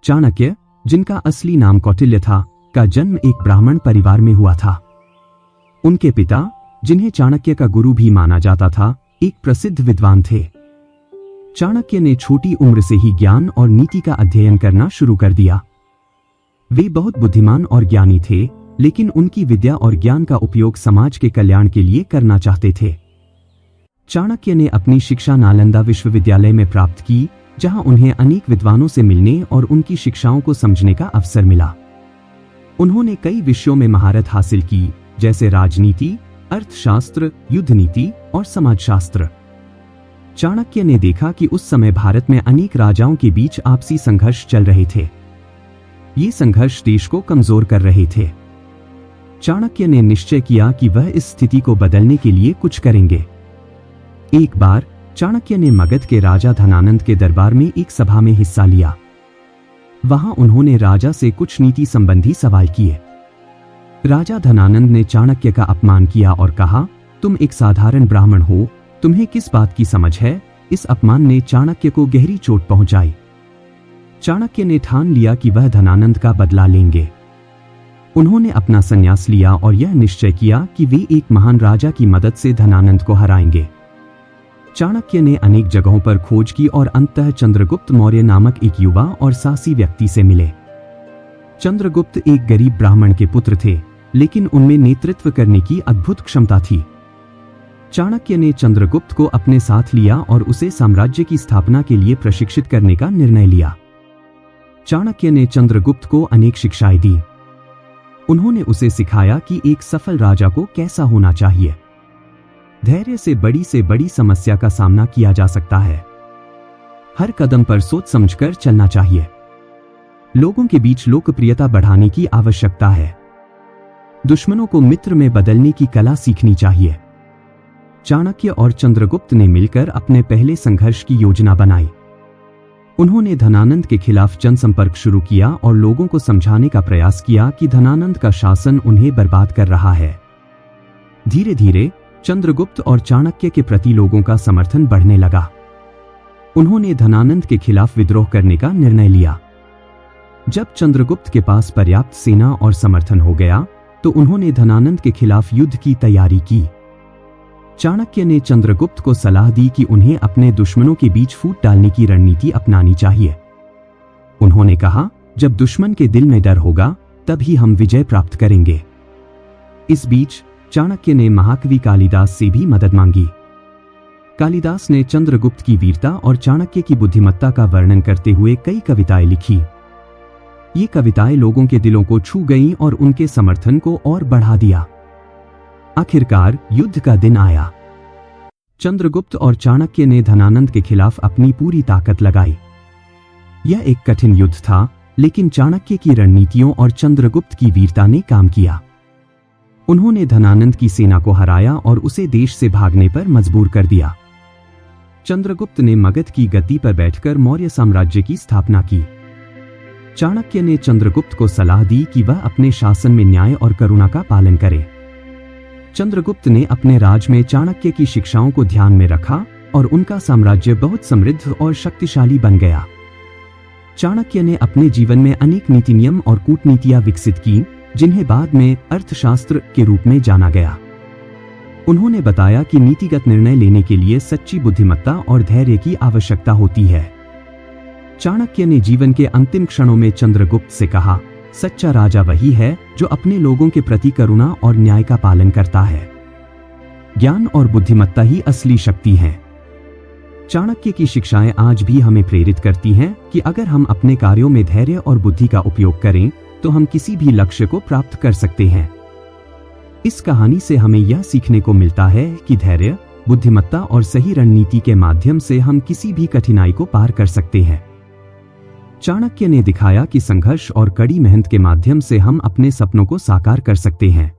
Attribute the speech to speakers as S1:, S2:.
S1: चाणक्य, जिनका असली नाम कौटिल्य था, का जन्म एक ब्राह्मण परिवार में हुआ था। उनके पिता, जिन्हें चाणक्य का गुरु भी माना जाता था, एक प्रसिद्ध विद्वान थे। चाणक्य ने छोटी उम्र से ही ज्ञान और नीति का अध्ययन करना शुरू कर दिया। वे बहुत बुद्धिमान और ज्ञानी थे, लेकिन उनकी विद्या और ज्ञान का उपयोग समाज के कल्याण के लिए करना चाहते थे। चाणक्य ने अपनी शिक्षा नालंदा विश्वविद्यालय में प्राप्त की, जहां उन्हें अनेक विद्वानों से मिलने और उनकी शिक्षाओं को समझने का अवसर मिला। उन्होंने कई विषयों में महारत हासिल की, जैसे राजनीति, अर्थशास्त्र, युद्ध नीति और समाजशास्त्र। चाणक्य ने देखा कि उस समय भारत में अनेक राजाओं के बीच आपसी संघर्ष चल रहे थे। ये संघर्ष देश को कमजोर कर रहे थे। चाणक्य ने निश्चय किया कि वह इस स्थिति को बदलने के लिए कुछ करेंगे। एक बार चाणक्य ने मगध के राजा धनानंद के दरबार में एक सभा में हिस्सा लिया। वहां उन्होंने राजा से कुछ नीति संबंधी सवाल किए। राजा धनानंद ने चाणक्य का अपमान किया और कहा, तुम एक साधारण ब्राह्मण हो, तुम्हें किस बात की समझ है। इस अपमान ने चाणक्य को गहरी चोट पहुंचाई। चाणक्य ने ठान लिया कि वह धनानंद का बदला लेंगे। उन्होंने अपना संन्यास लिया और यह निश्चय किया कि वे एक महान राजा की मदद से धनानंद को हराएंगे। चाणक्य ने अनेक जगहों पर खोज की और अंततः चंद्रगुप्त मौर्य नामक एक युवा और साहसी व्यक्ति से मिले। चंद्रगुप्त एक गरीब ब्राह्मण के पुत्र थे, लेकिन उनमें नेतृत्व करने की अद्भुत क्षमता थी। चाणक्य ने चंद्रगुप्त को अपने साथ लिया और उसे साम्राज्य की स्थापना के लिए प्रशिक्षित करने का निर्णय लिया। चाणक्य ने चंद्रगुप्त को अनेक शिक्षाएं दी। उन्होंने उसे सिखाया कि एक सफल राजा को कैसा होना चाहिए। धैर्य से बड़ी समस्या का सामना किया जा सकता है। हर कदम पर सोच समझकर चलना चाहिए। लोगों के बीच लोकप्रियता बढ़ाने की आवश्यकता है। दुश्मनों को मित्र में बदलने की कला सीखनी चाहिए। चाणक्य और चंद्रगुप्त ने मिलकर अपने पहले संघर्ष की योजना बनाई। उन्होंने धनानंद के खिलाफ जनसंपर्क शुरू किया और लोगों को समझाने का प्रयास किया कि धनानंद का शासन उन्हें बर्बाद कर रहा है। धीरे धीरे चंद्रगुप्त और चाणक्य के प्रति लोगों का समर्थन बढ़ने लगा। उन्होंने धनानंद के खिलाफ विद्रोह करने का निर्णय लिया। जब चंद्रगुप्त के पास पर्याप्त सेना और समर्थन हो गया, तो उन्होंने धनानंद के खिलाफ युद्ध की तैयारी की। चाणक्य ने चंद्रगुप्त को सलाह दी कि उन्हें अपने दुश्मनों के बीच फूट डालने की रणनीति अपनानी चाहिए। उन्होंने कहा, जब दुश्मन के दिल में डर होगा, तभी हम विजय प्राप्त करेंगे। इस बीच चाणक्य ने महाकवि कालिदास से भी मदद मांगी। कालिदास ने चंद्रगुप्त की वीरता और चाणक्य की बुद्धिमत्ता का वर्णन करते हुए कई कविताएं लिखी। ये कविताएं लोगों के दिलों को छू गईं और उनके समर्थन को और बढ़ा दिया। आखिरकार युद्ध का दिन आया। चंद्रगुप्त और चाणक्य ने धनानंद के खिलाफ अपनी पूरी ताकत लगाई। यह एक कठिन युद्ध था, लेकिन चाणक्य की रणनीतियों और चंद्रगुप्त की वीरता ने काम किया। उन्होंने धनानंद की सेना को हराया और उसे देश से भागने पर मजबूर कर दिया। चंद्रगुप्त ने मगध की गद्दी पर बैठकर मौर्य साम्राज्य की स्थापना की। चाणक्य ने चंद्रगुप्त को सलाह दी कि वह अपने शासन में न्याय और करुणा का पालन करे। चंद्रगुप्त ने अपने राज में चाणक्य की शिक्षाओं को ध्यान में रखा और उनका साम्राज्य बहुत समृद्ध और शक्तिशाली बन गया। चाणक्य ने अपने जीवन में अनेक नीति नियम और कूटनीतियां विकसित की, जिन्हें बाद में अर्थशास्त्र के रूप में जाना गया। उन्होंने बताया कि नीतिगत निर्णय लेने के लिए सच्ची बुद्धिमत्ता और धैर्य की आवश्यकता होती है। चाणक्य ने जीवन के अंतिम क्षणों में चंद्रगुप्त से कहा, सच्चा राजा वही है जो अपने लोगों के प्रति करुणा और न्याय का पालन करता है। ज्ञान और बुद्धिमत्ता ही असली शक्ति है। चाणक्य की शिक्षाएं आज भी हमें प्रेरित करती हैं कि अगर हम अपने कार्यों में धैर्य और बुद्धि का उपयोग करें, तो हम किसी भी लक्ष्य को प्राप्त कर सकते हैं। इस कहानी से हमें यह सीखने को मिलता है कि धैर्य, बुद्धिमत्ता और सही रणनीति के माध्यम से हम किसी भी कठिनाई को पार कर सकते हैं। चाणक्य ने दिखाया कि संघर्ष और कड़ी मेहनत के माध्यम से हम अपने सपनों को साकार कर सकते हैं।